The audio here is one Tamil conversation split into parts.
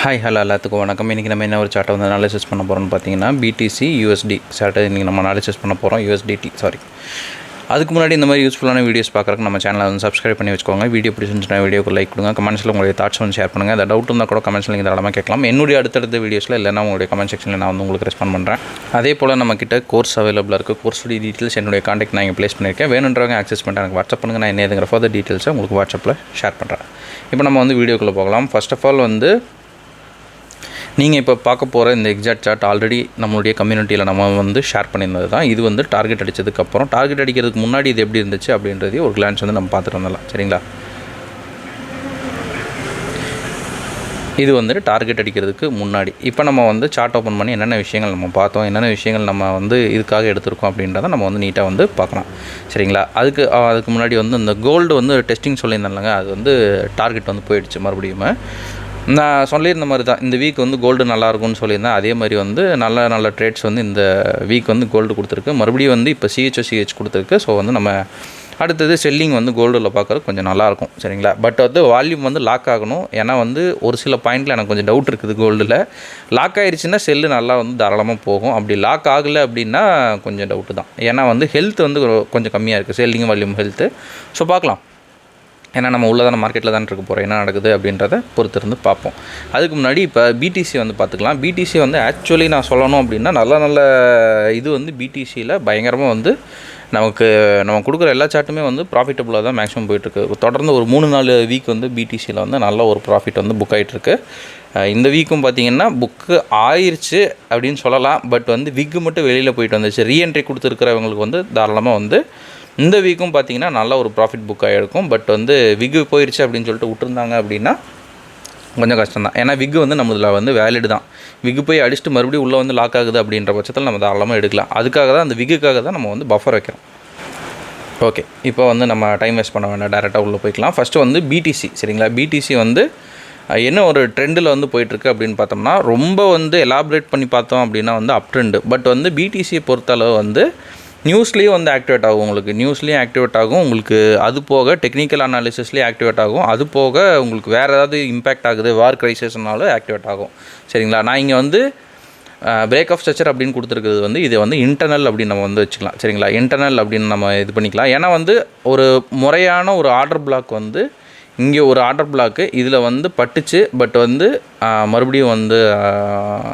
ஹாய் ஹலோ எல்லாத்துக்கும் வணக்கம். இன்றைக்கி நம்ம என்ன ஒரு சார்ட்டை வந்து அனாலிசிஸ் பண்ண போகிறோம்னு பார்த்தீங்கன்னா பிடிசி யூஎஸ்டி சார்ட்டை இன்றைக்கி நம்ம அனாலிசிஸ் பண்ண போகிறோம். யூஎஸ்டிடி அதுக்கு முன்னாடி இந்த மாதிரி யூஸ்ஃபுல்லான வீடியோஸ் பார்க்குறக்கு நம்ம சேனலை வந்து சப்ஸ்கிரைப் பண்ணி வச்சுக்கோங்க. வீடியோ பிடிச்சிருந்துச்சுன்னா வீடியோக்கு லைக் கொடுங்க. கமெண்ட்ஸில் உங்களுடைய தாட்ஸ் வந்து ஷேர் பண்ணுங்கள். அந்த டவுட் இருந்தால் கூட கமெண்ட்ஸில் நீங்கள் தாராளமாக கேட்கலாம். என்னுடைய அடுத்தடுத்த வீடியோஸில் இல்லைனா உங்களுடைய கமெண்ட் செக்ஷனில் நான் வந்து உங்களுக்கு ரெஸ்பாண்ட் பண்ணுறேன். அதே போல் நம்மக்கிட்ட கோர்ஸ் அவைலபிளாக இருக்குது. கோர்ஸுடைய டீட்டெயில்ஸ் என்னுடைய காண்டாக்ட் நான் இங்கே ப்ளேஸ் பண்ணியிருக்கேன். வேணுன்றவங்க ஆக்சஸ் பண்ணிட்டு எனக்கு வாட்ஸ்அப் பண்ணுங்கள். நான் என்ன எதுங்கிற ஃபர்தர் டீட்டெயில்ஸை உங்களுக்கு வாட்ஸ்அப்பில் ஷேர் பண்ணுறேன். இப்போ நம்ம வந்து வீடியோக்குள்ளே போகலாம். ஃபர்ஸ்ட் ஆஃப் ஆல் வந்து நீங்கள் இப்போ பார்க்க போகிற இந்த எக்ஸாக்ட் சார்ட் ஆல்ரெடி நம்மளுடைய கம்யூனிட்டியில் நம்ம வந்து ஷேர் பண்ணியிருந்தது தான். இது வந்து டார்கெட் அடித்ததுக்கப்புறம் டார்கெட் அடிக்கிறதுக்கு முன்னாடி இது எப்படி இருந்துச்சு அப்படின்றதையும் ஒரு கிளான்ஸ் வந்து நம்ம பார்த்துட்டு வந்துடலாம். சரிங்களா? இது வந்துட்டு டார்கெட் அடிக்கிறதுக்கு முன்னாடி. இப்போ நம்ம வந்து சார்ட் ஓப்பன் பண்ணி என்னென்ன விஷயங்கள் நம்ம பார்த்தோம், என்னென்ன விஷயங்கள் நம்ம வந்து இதுக்காக எடுத்திருக்கோம் அப்படின்றத நம்ம வந்து நீட்டாக வந்து பார்க்கலாம். சரிங்களா? அதுக்கு முன்னாடி வந்து இந்த கோல்டு வந்து டெஸ்டிங் சொல்லியிருந்தாங்க. அது வந்து டார்கெட் வந்து போயிடுச்சு. மறுபடியும் நான் சொல்லியிருந்த மாதிரி தான் இந்த வீக் வந்து கோல்டு நல்லாயிருக்கும்னு சொல்லியிருந்தேன். அதே மாதிரி வந்து நல்ல ட்ரேட்ஸ் வந்து இந்த வீக் வந்து கோல்டு கொடுத்துருக்கு. மறுபடியும் வந்து இப்போ சிஹெச் கொடுத்துருக்கு. ஸோ வந்து நம்ம அடுத்தது செல்லிங் வந்து கோல்டில் பார்க்குறது கொஞ்சம் நல்லாயிருக்கும். சரிங்களா? பட் வந்து வால்யூம் வந்து லாக் ஆகணும். ஏன்னா வந்து ஒரு சில பாயிண்டில் எனக்கு கொஞ்சம் டவுட் இருக்குது. கோல்டில் லாக் ஆகிடுச்சுன்னா செல்லு நல்லா வந்து தாராளமாக போகும். அப்படி லாக் ஆகலை அப்படின்னா கொஞ்சம் டவுட்டு தான். ஏன்னா வந்து ஹெல்த் வந்து கொஞ்சம் கம்மியாக இருக்குது, செல்லிங் வால்யூம் ஹெல்த்து. ஸோ பார்க்கலாம். ஏன்னா நம்ம உள்ளதான மார்க்கெட்டில் தான் இருக்க போகிறோம். என்ன நடக்குது அப்படின்றத பொறுத்திருந்து பார்ப்போம். அதுக்கு முன்னாடி இப்போ பிடிசி வந்து பார்த்துக்கலாம். பிடிசி வந்து ஆக்சுவலி நான் சொல்லணும் அப்படின்னா நல்ல இது வந்து பிடிசியில் பயங்கரமாக வந்து நம்ம கொடுக்குற எல்லா சார்ட்டுமே வந்து ப்ராஃபிட்டபுளாக தான் மேக்ஸிமம் போயிட்டுருக்கு. தொடர்ந்து ஒரு 3-4 வீக் வந்து பிடிசியில் வந்து நல்ல ஒரு ப்ராஃபிட் வந்து புக் ஆகிட்டுருக்கு. இந்த வீக்கும் பார்த்திங்கன்னா புக்கு ஆயிடுச்சு அப்படின்னு சொல்லலாம். பட் வந்து விக்கு மட்டும் வெளியில் போயிட்டு வந்துச்சு. ரீஎன்ட்ரி கொடுத்துருக்கிறவங்களுக்கு வந்து தாராளமாக வந்து இந்த வீக்கும் பார்த்திங்கன்னா நல்ல ஒரு ப்ராஃபிட் புக் ஆகிருக்கும். பட் வந்து விக்கு போயிடுச்சு அப்படின்னு சொல்லிட்டு விட்டுருந்தாங்க அப்படின்னா கொஞ்சம் கஷ்டம் தான். ஏன்னா விக்கு வந்து நம்மதில் வந்து வேலிடு தான். விக்கு போய் அடிச்சுட்டு மறுபடியும் உள்ளே வந்து லாக் ஆகுது அப்படின்ற பட்சத்தில் நம்ம தாராளமாக எடுக்கலாம். அதுக்காக தான் அந்த விக்குக்காக தான் நம்ம வந்து பஃபர் வைக்கிறோம். ஓகே, இப்போ வந்து நம்ம டைம் வேஸ்ட் பண்ண வேண்டாம், டேரெக்டாக உள்ளே போய்க்கலாம். ஃபஸ்ட்டு வந்து பிடிசி. சரிங்களா? பிடிசி வந்து என்ன ஒரு ட்ரெண்டில் வந்து போயிட்டுருக்கு அப்படின்னு பார்த்தோம்னா ரொம்ப வந்து எலாபரேட் பண்ணி பார்த்தோம் அப்படின்னா வந்து அப் ட்ரெண்டு. பட் வந்து பிடிசியை பொறுத்தளவு வந்து நியூஸ்லேயும் வந்து ஆக்டிவேட் ஆகும். உங்களுக்கு நியூஸ்லேயும் ஆக்டிவேட் ஆகும். உங்களுக்கு அது போக டெக்னிக்கல் அனாலிசிஸ்லேயும் ஆக்டிவேட் ஆகும். அது போக உங்களுக்கு வேறு ஏதாவது இம்பேக்ட் ஆகுது, வார் க்ரைசிஸ்னாலும் ஆக்டிவேட் ஆகும். சரிங்களா? நான் இங்கே வந்து பிரேக் ஆஃப் ஸ்ட்ரக்சர் அப்படின்னு கொடுத்துருக்குறது வந்து இது வந்து இன்டர்னல் அப்படின்னு நம்ம வந்து வச்சுக்கலாம். சரிங்களா? இன்டர்னல் அப்படின்னு நம்ம இது பண்ணிக்கலாம். ஏன்னா வந்து ஒரு முறையான ஒரு ஆர்டர் பிளாக் வந்து இங்கே ஒரு ஆர்டர் பிளாக்கு இதில் வந்து பட்டுச்சு. பட் வந்து மறுபடியும் வந்து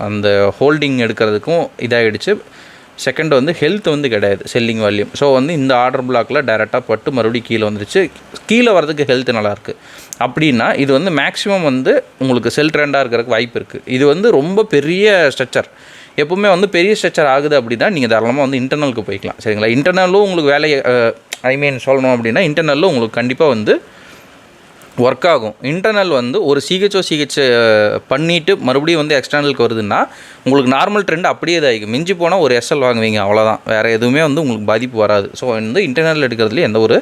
அந்த ஹோல்டிங் எடுக்கிறதுக்கும் இதாகிடுச்சு. செகண்ட் வந்து ஹெல்த் வந்து கிடையாது, செல்லிங் வால்யூம். ஸோ வந்து இந்த ஆர்டர் பிளாக்கில் டேரெக்டாக பட்டு மறுபடியும் கீழே வந்துருச்சு. கீழே வரதுக்கு ஹெல்த் நல்லாயிருக்கு அப்படின்னா இது வந்து மேக்ஸிமம் வந்து உங்களுக்கு செல் ட்ரெண்டாக இருக்கிறதுக்கு வாய்ப்பு இருக்குது. இது வந்து ரொம்ப பெரிய ஸ்ட்ரக்சர். எப்போவுமே வந்து பெரிய ஸ்ட்ரக்சர் ஆகுது அப்படின்னா நீங்கள் தாராளமாக வந்து இன்டர்னலுக்கு போய்க்கலாம். சரிங்களா? இன்டர்னலும் உங்களுக்கு வேலையை சொல்லணும் அப்படின்னா இன்டர்னலும் உங்களுக்கு கண்டிப்பாக வந்து ஒர்க் ஆகும். இன்டர்னல் வந்து ஒரு சிஹெச் பண்ணிவிட்டு மறுபடியும் வந்து எக்ஸ்டர்னலுக்கு வருதுன்னா உங்களுக்கு நார்மல் ட்ரெண்ட் அப்படியே இதாகிக்கும். மிஞ்சி போனால் ஒரு எஸ்எல் வாங்குவீங்க, அவ்வளோதான். வேறு எதுவுமே வந்து உங்களுக்கு பாதிப்பு வராது. ஸோ வந்து இன்டர்னல் எடுக்கிறதுல எந்த ஒரு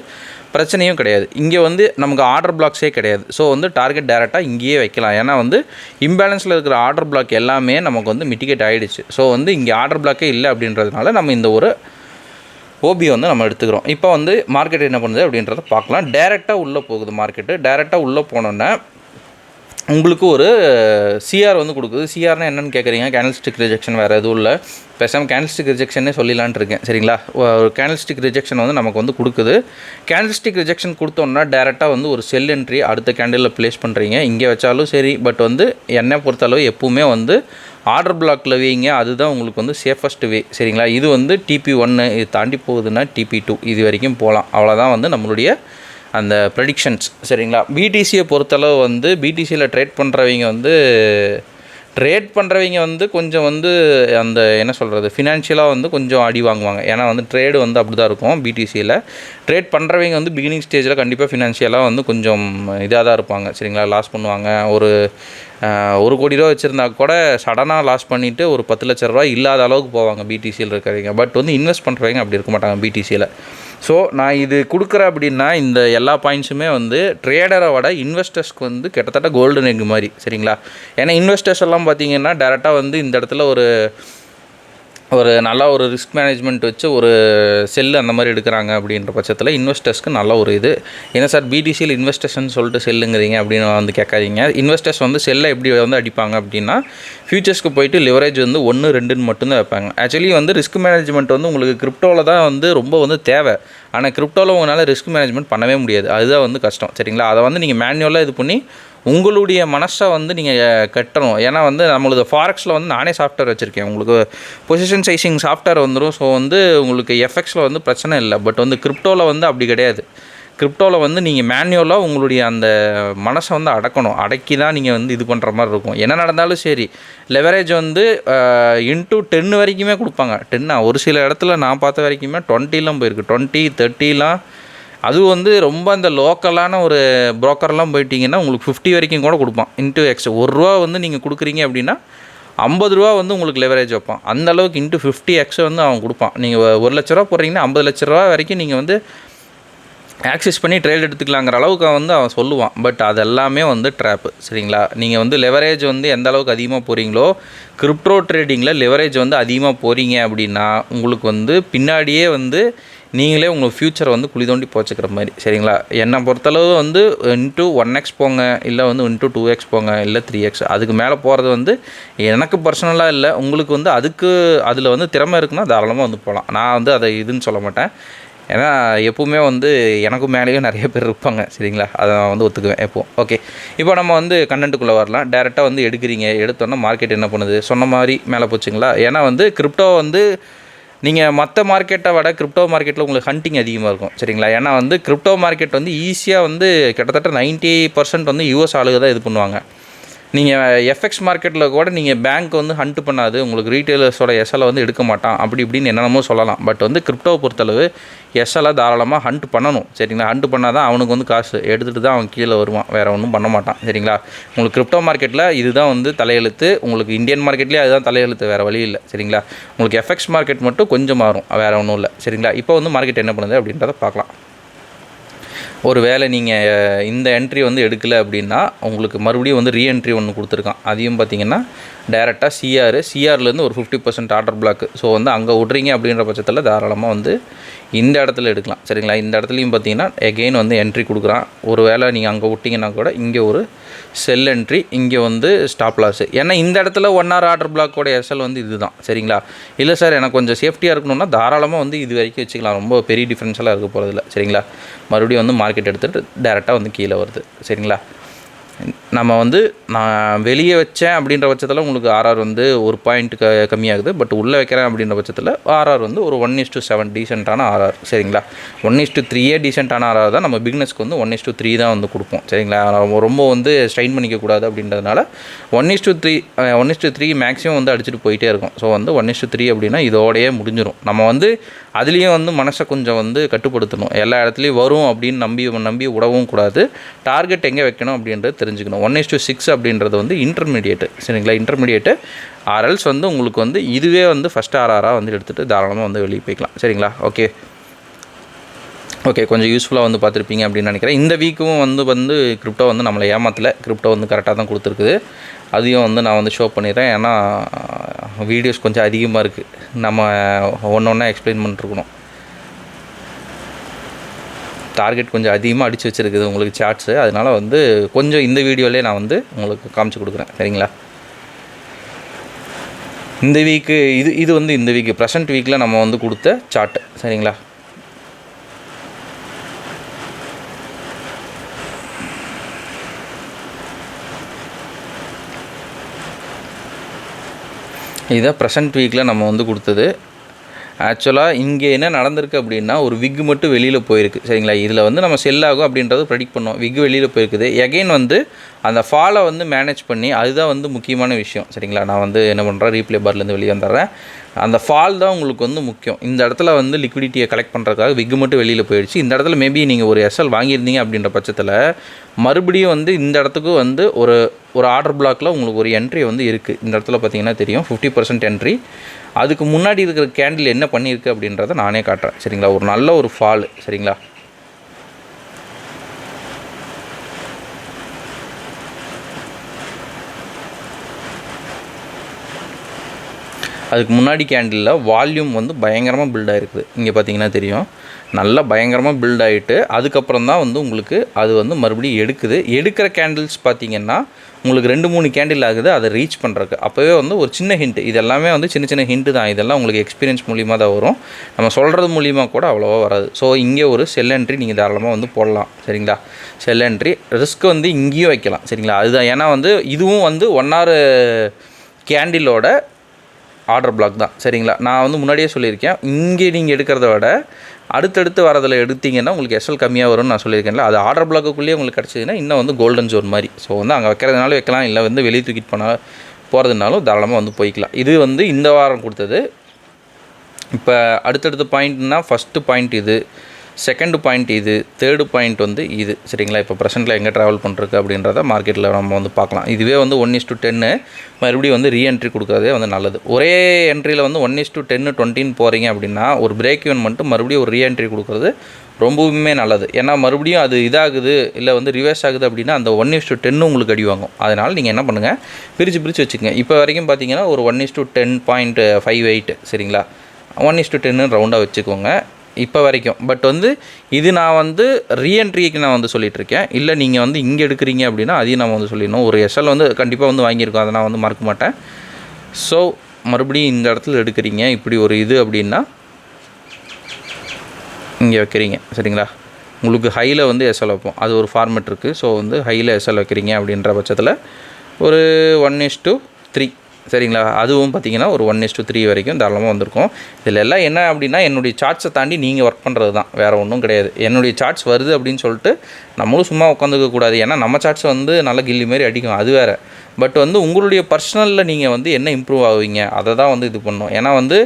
பிரச்சனையும் கிடையாது. இங்கே வந்து நமக்கு ஆர்டர் பிளாக்ஸே கிடையாது. ஸோ வந்து டார்கெட் டேரெக்டாக இங்கேயே வைக்கலாம். ஏன்னா வந்து இம்பேலன்ஸில் இருக்கிற ஆர்டர் பிளாக் எல்லாமே நமக்கு வந்து மிட்டிகேட் ஆகிடுச்சு. ஸோ வந்து இங்கே ஆர்டர் பிளாக்கே இல்லை அப்படின்றதுனால நம்ம இந்த ஒரு ஓபி வந்து நம்ம எடுத்துக்கிறோம். இப்போ வந்து மார்க்கெட் என்ன பண்ணுது அப்படின்றத பார்க்கலாம். டேரெக்டாக உள்ளே போகுது மார்க்கெட்டு. டேரெக்டாக உள்ளே போனோன்னே உங்களுக்கு ஒரு சிஆர் வந்து கொடுக்குது. சிஆர்னால் என்னென்னு கேட்குறீங்க? கேண்டில்ஸ்டிக் ரிஜெக்ஷன், வேறு எதுவும் இல்லை. பேசாமல் கேண்டில்ஸ்டிக் ரிஜெக்ஷனே சொல்லிடலான்ட்டு இருக்கேன். சரிங்களா? ஒரு கேண்டில்ஸ்டிக் ரிஜெக்ஷன் வந்து நமக்கு வந்து கொடுக்குது. கேண்டில்ஸ்டிக் ரிஜெக்ஷன் கொடுத்தோன்னா டேரெக்டாக வந்து ஒரு செல் என்ட்ரி அடுத்த கேண்டிலில் ப்ளேஸ் பண்ணுறீங்க. இங்கே வச்சாலும் சரி. பட் வந்து என்னை பொறுத்தளவு எப்பவுமே வந்து ஆர்டர் பிளாக்கில் வைங்க. அதுதான் உங்களுக்கு வந்து சேஃபஸ்ட் வே. சரிங்களா? இது வந்து TP1 இது தாண்டி போகுதுன்னா TP2 இது வரைக்கும் போகலாம். அவ்வளோதான் வந்து நம்மளுடைய அந்த ப்ரெடிக்ஷன்ஸ். சரிங்களா? பிடிசியை பொறுத்தளவு வந்து பிடிசியில் ட்ரேட் பண்ணுறவங்க வந்து கொஞ்சம் வந்து அந்த என்ன சொல்கிறது, ஃபினான்ஷியலாக வந்து கொஞ்சம் அடி வாங்குவாங்க. ஏன்னா வந்து ட்ரேடு வந்து அப்படி தான் இருக்கும். பிடிசியில் ட்ரேட் பண்ணுறவங்க வந்து பிகினிங் ஸ்டேஜில் கண்டிப்பாக ஃபினான்ஷியலாக வந்து கொஞ்சம் இதாக தான் இருப்பாங்க. சரிங்களா? லாஸ் பண்ணுவாங்க. ஒரு 1 கோடி ரூபா வச்சுருந்தா கூட சடனாக லாஸ் பண்ணிவிட்டு ஒரு 10 லட்ச ரூபா இல்லாத அளவுக்கு போவாங்க பிடிசியில் இருக்கிறவங்க. பட் வந்து இன்வெஸ்ட் பண்ணுறவங்க அப்படி இருக்க மாட்டாங்க பிடிசியில். ஸோ நான் இது கொடுக்குறேன் அப்படின்னா இந்த எல்லா பாயிண்ட்ஸுமே வந்து ட்ரேடரை விட இன்வெஸ்டர்ஸ்க்கு வந்து கிட்டத்தட்ட கோல்டன் எக் மாதிரி. சரிங்களா? ஏன்னா இன்வெஸ்டர்ஸ் எல்லாம் பார்த்தீங்கன்னா டேரெக்டாக வந்து இந்த இடத்துல ஒரு நல்லா ஒரு ரிஸ்க் மேனேஜ்மெண்ட் வச்சு ஒரு செல்லு அந்த மாதிரி எடுக்கிறாங்க அப்படின்ற பட்சத்தில் இன்வெஸ்டர்ஸ்க்கு நல்ல ஒரு இது. ஏன்னா சார் பிடிசியில் இன்வெஸ்டர்ஸ்ன்னு சொல்லிட்டு செல்லுங்கிறீங்க அப்படின்னு வந்து கேட்காதீங்க. இன்வெஸ்டர்ஸ் வந்து செல்லை எப்படி வந்து அடிப்பாங்க அப்படின்னா, ஃபியூச்சர்ஸ்க்கு போயிட்டு லிவரேஜ் வந்து 1 2ன்னு மட்டும்தான் வைப்பாங்க. ஆக்சுவலி வந்து ரிஸ்க் மேனேஜ்மெண்ட் வந்து உங்களுக்கு கிரிப்டோவில் தான் வந்து ரொம்ப வந்து தேவை. ஆனால் கிரிப்டோவில் உங்களால் ரிஸ்க் மேனேஜ்மெண்ட் பண்ணவே முடியாது. அதுதான் வந்து கஷ்டம். சரிங்களா? அதை வந்து நீங்கள் மேனுவலாக இது பண்ணி உங்களுடைய மனசை வந்து நீங்கள் கட்டணும். ஏன்னா வந்து நம்மளது ஃபாரெக்ஸில் வந்து நானே சாஃப்ட்வேர் வச்சுருக்கேன். உங்களுக்கு பொசிஷன் சைசிங் சாஃப்ட்வேர் வந்துடும். ஸோ வந்து உங்களுக்கு எஃப்எக்ஸில் வந்து பிரச்சனை இல்லை. பட் வந்து கிரிப்டோவில் வந்து அப்படி கிடையாது. கிரிப்டோவில் வந்து நீங்கள் மேனுவலாக உங்களுடைய அந்த மனசை வந்து அடக்கணும். அடக்கி தான் நீங்கள் வந்து இது பண்ணுற மாதிரி இருக்கும். என்ன நடந்தாலும் சரி, லெவரேஜ் வந்து இன்ட்டு 10 வரைக்குமே கொடுப்பாங்க. 10 ஒரு சில இடத்துல நான் பார்த்த வரைக்குமே 20லாம் போயிருக்கு. 20 30லாம். அதுவும் வந்து ரொம்ப அந்த லோக்கலான ஒரு புரோக்கர்லாம் போயிட்டிங்கன்னா உங்களுக்கு 50 வரைக்கும் கூட கொடுப்பான். இன்ட்டு எக்ஸ் ₹1 வந்து நீங்கள் கொடுக்குறீங்க அப்படின்னா ₹50 வந்து உங்களுக்கு லெவரேஜ் வைப்பான். அந்தளவுக்கு இன்ட்டு 50x வந்து அவன் கொடுப்பான். நீங்கள் ₹1,00,000 போடுறீங்கன்னா ₹50,00,000 வரைக்கும் நீங்கள் வந்து ஆக்சஸ் பண்ணி ட்ரேட் எடுத்துக்கலாங்கிற அளவுக்கு வந்து அவன் சொல்லுவான். பட் அதெல்லாமே வந்து ட்ராப்பு. சரிங்களா? நீங்கள் வந்து லெவரேஜ் வந்து எந்த அளவுக்கு அதிகமாக போகிறீங்களோ, கிரிப்டோ ட்ரேடிங்கில் லெவரேஜ் வந்து அதிகமாக போகிறீங்க அப்படின்னா உங்களுக்கு வந்து பின்னாடியே வந்து நீங்களே உங்கள் ஃப்யூச்சரை வந்து குழி தோண்டி போச்சுக்கிற மாதிரி. சரிங்களா? என்னை பொறுத்தளவு வந்து இன்ட்டு 1x போங்க, இல்லை வந்து இன்ட்டு 2x போங்க, இல்லை 3x. அதுக்கு மேலே போகிறது வந்து எனக்கு பர்சனலாக இல்லை. உங்களுக்கு வந்து அதில் வந்து திறமை இருக்குன்னா தாராளமாக வந்து போகலாம். நான் வந்து அதை இதுன்னு சொல்ல மாட்டேன். ஏன்னா எப்போவுமே வந்து எனக்கும் மேலேயும் நிறைய பேர் இருப்பாங்க. சரிங்களா? அதை நான் வந்து ஒத்துக்குவேன் எப்போது. ஓகே, இப்போ நம்ம வந்து கண்டென்ட்டுக்குள்ளே வரலாம். டேரெக்டாக வந்து எடுத்தோன்னா மார்க்கெட் என்ன பண்ணுது? சொன்ன மாதிரி மேலே போச்சுங்களா? ஏன்னா வந்து கிரிப்டோ வந்து நீங்கள் மற்ற மார்க்கெட்டை விட கிரிப்டோ மார்க்கெட்டில் உங்களுக்கு ஹண்டிங் அதிகமாக இருக்கும். சரிங்களா? ஏன்னா வந்து கிரிப்டோ மார்க்கெட் வந்து ஈஸியாக வந்து கிட்டத்தட்ட 90% வந்து யூஎஸ் ஆளுக தான் இது பண்ணுவாங்க. நீங்கள் எஃப்எக்ஸ் மார்க்கெட்டில் கூட நீங்கள் பேங்க் வந்து ஹண்ட் பண்ணாது, உங்களுக்கு ரீட்டெயிலர்ஸோட எஸ்எல்லை வந்து எடுக்க மாட்டான், அப்படி இப்படின்னு என்னென்னமோ சொல்லலாம். பட் வந்து கிரிப்டோவை பொறுத்தளவு எஸ்எல்லை தாராளமாக ஹண்ட் பண்ணணும். சரிங்களா? ஹண்ட் பண்ணால் தான் அவனுக்கு வந்து காசு எடுத்துகிட்டு தான் அவன் கீழே வருவான், வேறு ஒன்றும் பண்ண மாட்டான். சரிங்களா? உங்களுக்கு கிரிப்டோ மார்க்கெட்டில் இதுதான் வந்து தலையெழுத்து. உங்களுக்கு இந்தியன் மார்க்கெட்லேயே அதுதான் தலையெழுத்து, வேறு வழி இல்லை. சரிங்களா? உங்களுக்கு எஃப்எக்ஸ் மார்க்கெட் மட்டும் கொஞ்சம் மாறும், வேறு ஒன்றும் இல்லை. சரிங்களா? இப்போ வந்து மார்க்கெட் என்ன பண்ணுது அப்படின்றத பார்க்கலாம். ஒரு வேளை நீங்கள் இந்த என்ட்ரி வந்து எடுக்கலை அப்படின்னா உங்களுக்கு மறுபடியும் வந்து ரீஎன்ட்ரி ஒன்று கொடுத்துருக்கான். அதையும் பார்த்தீங்கன்னா டேரெக்டாக சிஆர்லேருந்து ஒரு 50% ஆர்டர் பிளாக்கு. ஸோ வந்து அங்கே விட்றீங்க அப்படின்ற பட்சத்தில் தாராளமாக வந்து இந்த இடத்துல எடுக்கலாம். சரிங்களா? இந்த இடத்துலையும் பார்த்தீங்கன்னா எகெயின் வந்து என்ட்ரி கொடுக்குறான். ஒரு வேளை நீங்கள் அங்கே விட்டிங்கன்னா கூட இங்கே ஒரு செல் என்ட்ரி, இங்கே வந்து ஸ்டாப் லாஸு. ஏன்னா இந்த இடத்துல 1 hour ஆர்டர் பிளாக்கோட எஸ்எல் வந்து இது தான். சரிங்களா? இல்லை சார் எனக்கு கொஞ்சம் சேஃப்டியாக இருக்கணும்னா தாராளமாக வந்து இது வரைக்கும் வச்சுக்கலாம், ரொம்ப பெரிய டிஃப்ரென்ஸெல்லாம் இருக்க போகிறதில்ல. சரிங்களா? மறுபடியும் வந்து மார்க்கெட் எடுத்துகிட்டு டேரெக்டாக வந்து கீழே வருது. சரிங்களா? நம்ம வந்து நான் வெளியே வச்சேன் அப்படின்ற பட்சத்தில் உங்களுக்கு ஆர்ஆர் வந்து ஒரு பாயிண்ட் கம்மியாகுது. பட் உள்ளே வைக்கிறேன் அப்படின்ற பட்சத்தில் ஆர்ஆர் வந்து ஒரு 1:7 டீசெண்டான ஆர்ஆர். சரிங்களா? 1:3 டீசெண்டான ஆர்ஆர் தான். நம்ம பிக்னஸ்க்கு வந்து 1:3 தான் வந்து கொடுப்போம். சரிங்களா? ரொம்ப வந்து ஸ்ட்ரெயின் பண்ணிக்கக்கூடாது அப்படின்றதுனால 1:3 மேக்ஸிமம் வந்து அடிச்சுட்டு போயிட்டே இருக்கும். ஸோ வந்து 1:3 அப்படின்னா இதோடையே முடிஞ்சிடும். நம்ம வந்து அதுலேயும் வந்து மனசை கொஞ்சம் வந்து கட்டுப்படுத்தணும். எல்லா இடத்துலையும் வரும் அப்படின்னு நம்பி விடவும் கூடாது. டார்கெட் எங்கே வைக்கணும் அப்படின்றது தெரிஞ்சுக்கணும். 1:6 அப்படின்றது வந்து இன்டர்மீடியேட்டு. சரிங்களா? இன்டர்மீடியேட்டு ஆர்எல்ஸ் வந்து உங்களுக்கு வந்து இதுவே வந்து ஃபஸ்ட் ஆர்ஆராக வந்து எடுத்துகிட்டு தாராளமாக வந்து வெளியே போய்க்கலாம். சரிங்களா? ஓகே, கொஞ்சம் யூஸ்ஃபுல்லாக வந்து பார்த்துருப்பீங்க அப்படின்னு நினைக்கிறேன். இந்த வீக்கும் வந்து கிரிப்டோ வந்து நம்மளை ஏமாற்றலை. கிரிப்டோ வந்து கரெக்டாக தான் கொடுத்துருக்குது. அதையும் வந்து நான் வந்து ஷோ பண்ணிடுறேன். ஏன்னா வீடியோஸ் கொஞ்சம் அதிகமாக இருக்குது, நம்ம ஒன்றா எக்ஸ்பிளைன் பண்ணிட்டுருக்கணும். டார்கெட் கொஞ்சம் அதிகமாக அடித்து வச்சுருக்குது உங்களுக்கு சார்ட்ஸு. அதனால் வந்து கொஞ்சம் இந்த வீடியோலேயே நான் வந்து உங்களுக்கு காமிச்சு கொடுக்குறேன். சரிங்களா? இந்த வீக்கு இது வந்து இந்த வீக்கு ப்ரெசன்ட் வீக்கில் நம்ம வந்து கொடுத்த சார்ட்டு. சரிங்களா? இதுதான் ப்ரெசன்ட் வீக்கில் நம்ம வந்து கொடுத்தது. ஆக்சுவலாக இங்கே என்ன நடந்திருக்கு அப்படின்னா ஒரு விக் மட்டும் வெளியில் போயிருக்கு. சரிங்களா? இதில் வந்து நம்ம செல் ஆகும் அப்படின்றது ப்ரெடிக்ட் பண்ணோம். விக் வெளியில் போயிருக்குது. எகெயின் வந்து அந்த ஃபாலை வந்து மேனேஜ் பண்ணி, அதுதான் வந்து முக்கியமான விஷயம். சரிங்களா? நான் வந்து என்ன பண்ணுறேன், ரீப்ளே பார்லேருந்து வெளியே வந்துடுறேன். அந்த ஃபால் தான் உங்களுக்கு வந்து முக்கியம். இந்த இடத்துல வந்து லிக்விடிட்டியை கலெக்ட் பண்ணுறதுக்காக விக் மட்டும் வெளியில் போயிடுச்சு. இந்த இடத்துல மேபி நீங்கள் ஒரு எஸ்எல் வாங்கியிருந்தீங்க அப்படின்ற பட்சத்தில் மறுபடியும் வந்து இந்த இடத்துக்கு வந்து ஒரு ஆர்டர் பிளாக்கில் உங்களுக்கு ஒரு என்ட்ரி வந்து இருக்குது. இந்த இடத்துல பார்த்தீங்கன்னா தெரியும் 50% என்ட்ரி. அதுக்கு முன்னாடி இருக்கிற கேண்டில் என்ன பண்ணியிருக்கு அப்படின்றத நானே காட்டுறேன். சரிங்களா? ஒரு நல்ல ஒரு ஃபால். சரிங்களா? அதுக்கு முன்னாடி கேண்டிலில் வால்யூம் வந்து பயங்கரமாக பில்ட் ஆகிருக்குது. இங்கே பார்த்தீங்கன்னா தெரியும், நல்லா பயங்கரமாக பில்ட் ஆகிட்டு அதுக்கப்புறம் தான் வந்து உங்களுக்கு அது வந்து மறுபடியும் எடுக்கிற கேண்டில்ஸ் பார்த்திங்கன்னா உங்களுக்கு 2-3 கேண்டில் ஆகுது அதை ரீச் பண்ணுறதுக்கு. அப்போவே வந்து ஒரு சின்ன ஹிண்ட், இது எல்லாமே வந்து சின்ன சின்ன ஹிண்ட்டு தான். இதெல்லாம் உங்களுக்கு எக்ஸ்பீரியன்ஸ் மூலியமாக தான் வரும், நம்ம சொல்கிறது மூலியமாக கூட அவ்வளோவா வராது. ஸோ இங்கே ஒரு செல் என்ட்ரி நீங்கள் தாராளமாக வந்து போடலாம். சரிங்களா, செல் என்ட்ரி ரிஸ்க் வந்து இங்கேயும் வைக்கலாம். சரிங்களா, அதுதான். ஏன்னா வந்து இதுவும் வந்து 1 hour கேண்டிலோட ஆர்டர் பிளாக் தான். சரிங்களா, நான் வந்து முன்னாடியே சொல்லியிருக்கேன், இங்கே நீங்கள் எடுக்கிறத விட அடுத்தடுத்து வரதில் எடுத்திங்கன்னா உங்களுக்கு எஸ்எல் கம்மியாக வரும்னு நான் சொல்லியிருக்கேன்ல. அது ஆர்டர் பிளாக்குள்ளேயே உங்களுக்கு கிடச்சிதுன்னா இன்னும் வந்து கோல்டன் ஜோன் மாதிரி. ஸோ வந்து அங்கே வைக்கிறதுனால வைக்கலாம், இல்லை வந்து வெளியே தூக்கிட்டு போனால் போகிறதுனாலும் தாராளமாக வந்து போய்க்கலாம். இது வந்து இந்த வாரம் கொடுத்தது. இப்போ அடுத்தடுத்த பாயிண்ட்னா ஃபஸ்ட்டு பாயிண்ட் இது, செகண்ட் பாயிண்ட் இது, தேர்டு பாயிண்ட் வந்து இது. சரிங்களா, இப்போ ப்ரெசென்ட்டில் எங்கே ட்ராவல் பண்ணுறது அப்படின்றத மார்க்கெட்டில் நம்ம வந்து பார்க்கலாம். இதுவே வந்து 1:10 மறுபடியும் வந்து ரீஎன்ட்ரி கொடுக்குறதே வந்து நல்லது. ஒரே என்ட்ரியில் வந்து 1:10 20 போகிறீங்க அப்படின்னா ஒரு பிரேக் ஈவன் மட்டும் மறுபடியும் ஒரு ரீஎன்ட்ரி கொடுக்குறது ரொம்பவுமே நல்லது. ஏன்னா மறுபடியும் அது இதாகுது இல்லை வந்து ரிவர்ஸ் ஆகுது அப்படின்னா அந்த 1:10 உங்களுக்கு அடி வாங்கும். அதனால் நீங்கள் என்ன பண்ணுங்கள், பிரித்து வச்சுக்கோங்க. இப்போ வரைக்கும் பார்த்தீங்கன்னா ஒரு 1:10.58. சரிங்களா, 1:10 ரவுண்டாக வச்சுக்கோங்க இப்போ வரைக்கும். பட் வந்து இது நான் வந்து ரீஎன்ட்ரிக்கு நான் வந்து சொல்லிகிட்ருக்கேன். இல்லை நீங்கள் வந்து இங்கே எடுக்கிறீங்க அப்படின்னா அதையும் நம்ம வந்து சொல்லிடணும். ஒரு எஸ்எல் வந்து கண்டிப்பாக வந்து வாங்கியிருக்கோம், அதை நான் வந்து மறக்க மாட்டேன். ஸோ மறுபடியும் இந்த இடத்துல எடுக்கிறீங்க இப்படி ஒரு இது அப்படின்னா இங்கே வைக்கிறீங்க. சரிங்களா, உங்களுக்கு ஹையில் வந்து எஸ்எல் வைப்போம், அது ஒரு ஃபார்மெட் இருக்குது. ஸோ வந்து ஹையில் எஸ்எல் வைக்கிறீங்க அப்படின்ற பட்சத்தில் ஒரு 1:3. சரிங்களா, அதுவும் பார்த்திங்கன்னா ஒரு 1:3 வரைக்கும் தாராளமாக வந்திருக்கும். இதில் எல்லாம் என்ன அப்படின்னா என்னுடைய சார்ட்ஸை தாண்டி நீங்கள் ஒர்க் பண்ணுறது தான், வேறு ஒன்றும் கிடையாது. என்னுடைய சார்ட்ஸ் வருது அப்படின்னு சொல்லிட்டு நம்மளும் சும்மா உட்காந்துக்கக்கூடாது. ஏன்னா நம்ம சார்ட்ஸ் வந்து நல்ல கில்லி மாதிரி அடிக்கும், அது வேறு. பட் வந்து உங்களுடைய பர்சனலில் நீங்கள் வந்து என்ன இம்ப்ரூவ் ஆகுவீங்க அதை தான் வந்து இது பண்ணணும். ஏன்னா வந்து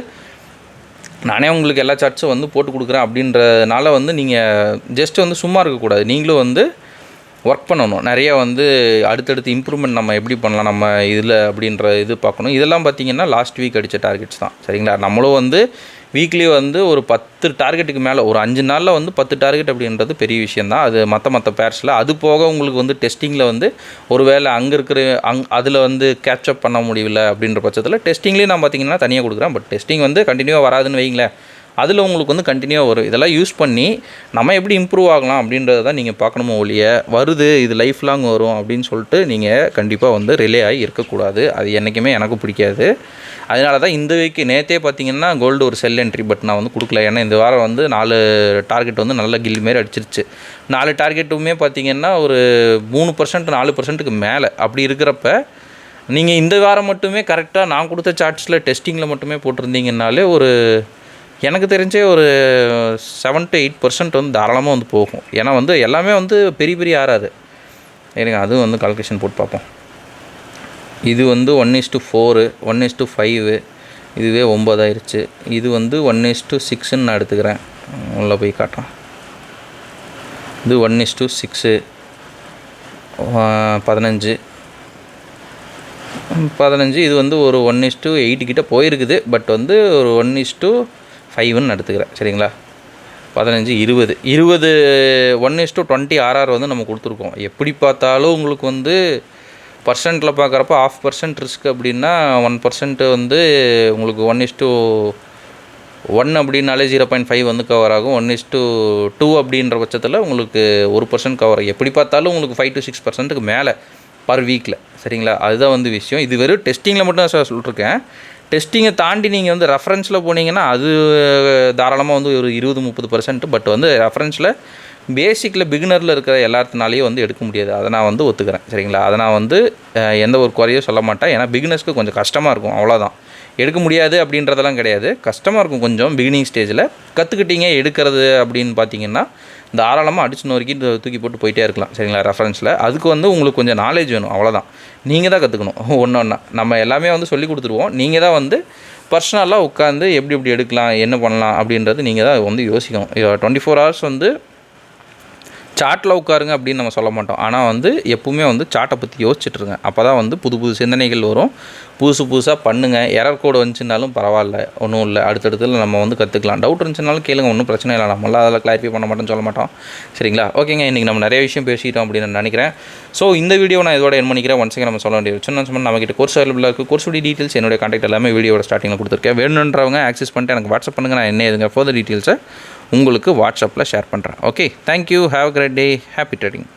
நானே உங்களுக்கு எல்லா சார்ட்ஸும் வந்து போட்டு கொடுக்குறேன் அப்படின்றதுனால வந்து நீங்கள் ஜஸ்ட் வந்து சும்மா இருக்கக்கூடாது, நீங்களும் வந்து ஒர்க் பண்ணணும். நிறையா வந்து அடுத்தடுத்து இம்ப்ரூவ்மெண்ட் நம்ம எப்படி பண்ணலாம் நம்ம இதில் அப்படின்ற இது பார்க்கணும். இதெல்லாம் பார்த்திங்கன்னா லாஸ்ட் வீக் அடித்த டார்கெட்ஸ் தான். சரிங்களா, நம்மளும் வந்து வீக்லி வந்து ஒரு 10 டார்கெட்டுக்கு மேலே ஒரு 5 நாளில் வந்து 10 டார்கெட் அப்படின்றது பெரிய விஷயந்தான். அது மற்ற பேர்ஸில் அது போக உங்களுக்கு வந்து டெஸ்டிங்கில் வந்து ஒரு வேளை அங்கே இருக்கிற அதில் வந்து கேட்சப் பண்ண முடியல அப்படின்ற பட்சத்தில் டெஸ்டிங்லேயும் நான் பார்த்திங்கன்னா தனியாக கொடுக்குறேன். பட் டெஸ்டிங் வந்து கண்டினியூவாக வராதுன்னு வைங்களேன், அதில் உங்களுக்கு வந்து கண்டினியூவாக வரும். இதெல்லாம் யூஸ் பண்ணி நம்ம எப்படி இம்ப்ரூவ் ஆகலாம் அப்படின்றத தான் நீங்கள் பார்க்கணுமோ ஒழிய வருது இது லைஃப் லாங் வரும் அப்படின்னு சொல்லிட்டு நீங்கள் கண்டிப்பாக வந்து ரிலே ஆகி இருக்கக்கூடாது. அது என்றைக்குமே எனக்கு பிடிக்காது. அதனால தான் இந்த வீக் நேற்றே பார்த்திங்கன்னா கோல்டு ஒரு செல் என்ட்ரி பட் நான் வந்து கொடுக்கல. ஏன்னா இந்த வாரம் வந்து 4 டார்கெட் வந்து நல்ல கில் மாரி அடிச்சிருச்சு. 4 டார்கெட்டுமே பார்த்திங்கன்னா ஒரு 3% 4%க்கு மேலே அப்படி இருக்கிறப்ப நீங்கள் இந்த வாரம் மட்டுமே கரெக்டாக நான் கொடுத்த சார்ட்ஸில் டெஸ்டிங்கில் மட்டுமே போட்டிருந்தீங்கன்னாலே ஒரு எனக்கு தெரிஞ்சே ஒரு 7 to 8% வந்து தாராளமாக வந்து போகும். ஏன்னா வந்து எல்லாமே வந்து பெரிய ஆறாது. எனக்கு அதுவும் வந்து கால்குலேஷன் போட்டு பார்ப்போம். இது வந்து 1:4 1:5 இதுவே 9 ஆயிடுச்சு. இது வந்து 1:6ன்னு நான் எடுத்துக்கிறேன், உள்ளே போய் காட்டுறேன். இது 1:6 15 இது வந்து ஒரு 1:8 கிட்ட போயிருக்குது. பட் வந்து ஒரு 1:5ன்னு எடுத்துக்கிறேன். சரிங்களா, 15 20 1:20 RR வந்து நம்ம கொடுத்துருக்கோம். எப்படி பார்த்தாலும் உங்களுக்கு வந்து பர்சன்ட்டில் பார்க்குறப்ப 0.5% ரிஸ்க் அப்படின்னா 1% வந்து உங்களுக்கு 1:1 அப்படின்னாலே 0.5 வந்து கவர் ஆகும். 1:2 அப்படின்ற பட்சத்தில் உங்களுக்கு 1% கவர் ஆகும். எப்படி பார்த்தாலும் உங்களுக்கு 5 to 6%க்கு மேலே பர் வீக்கில். சரிங்களா, அதுதான் வந்து விஷயம். இது வெறும் டெஸ்டிங்கில் மட்டும் தான் சார் சொல்லிட்டுருக்கேன். டெஸ்டிங்கை தாண்டி நீங்கள் வந்து ரெஃபரன்ஸில் போனீங்கன்னா அது தாராளமாக வந்து ஒரு 20-30%. பட் வந்து ரெஃபரன்ஸில் பேசிக்கில் பிகினரில் இருக்கிற எல்லாத்தினாலையும் வந்து எடுக்க முடியாது, அதை நான் வந்து ஒத்துக்கிறேன். சரிங்களா, அதை நான் வந்து எந்த ஒரு குறையும் சொல்ல மாட்டேன். ஏன்னா பிகினர்ஸ்க்கு கொஞ்சம் கஷ்டமாக இருக்கும், அவ்வளோதான். எடுக்க முடியாது அப்படின்றதெல்லாம் கிடையாது, கஷ்டமாக இருக்கும் கொஞ்சம் பிகினிங் ஸ்டேஜில். கற்றுக்கிட்டீங்க எடுக்கிறது அப்படின்னு பார்த்தீங்கன்னா தாராளமாக அடிச்சு நோக்கி தூக்கி போட்டு போயிட்டே இருக்கலாம். சரிங்களா, ரெஃபரன்ஸில் அதுக்கு வந்து உங்களுக்கு கொஞ்சம் நாலேஜ் வேணும், அவ்வளோதான். நீங்கள் தான் கற்றுக்கணும் ஒன்றா. நம்ம எல்லாமே வந்து சொல்லி கொடுத்துருவோம், நீங்கள் தான் வந்து பர்சனலாக உட்காந்து எப்படி எடுக்கலாம் என்ன பண்ணலாம் அப்படின்றது நீங்கள் தான் வந்து யோசிக்கணும். 24 hours வந்து சார்ட்டில் உட்காருங்க அப்படின்னு நம்ம சொல்ல மாட்டோம். ஆனால் வந்து எப்பவுமே வந்து சார்ட்டை பற்றி யோசிச்சுட்ருங்க. அப்போ தான் வந்து புது சிந்தனைகள் வரும், புதுசாக பண்ணுங்கள். எரர் கோடு வந்துச்சுனாலும் பரவாயில்ல, ஒன்றும் இல்லை. அடுத்தடுத்துல நம்ம வந்து கற்றுக்கலாம். டவுட் இருந்துச்சுனாலும் கேளுங்க, ஒன்றும் பிரச்சனை இல்லை. நம்மளாம் அதில் கிளாரிஃபை பண்ண மாட்டோம்னு சொல்ல மாட்டோம். சரிங்களா? ஓகேங்க, இன்றைக்கி நம்ம நிறைய விஷயம் பேசிட்டோம் அப்படின்னு நான் நினைக்கிறேன். ஸோ இந்த வீடியோ நான் இதோட என் பண்ணிக்கிறேன். ஒன்ஸ் நம்ம சொல்ல வேண்டிய சின்ன நம்மகிட்ட கோர்ஸ் அவைலபிளாக இருக்குது. கோர்ஸுடைய டீட்டெயில்ஸ் என்னுடைய கான்டாக்ட் எல்லாமே வீடியோட ஸ்டார்டிங்கில் கொடுத்துருக்கேன். வேணுன்றவங்க ஆக்சஸ் பண்ணிட்டு எனக்கு வாட்ஸ்அப் பண்ணுங்கள். நான் என்ன எதுங்க ஃபர்தர் டீட்டெயில்ஸை உங்களுக்கு வாட்ஸ்அப்பில் ஷேர் பண்ணுறேன். Okay, thank you. Have a great day. Happy trading.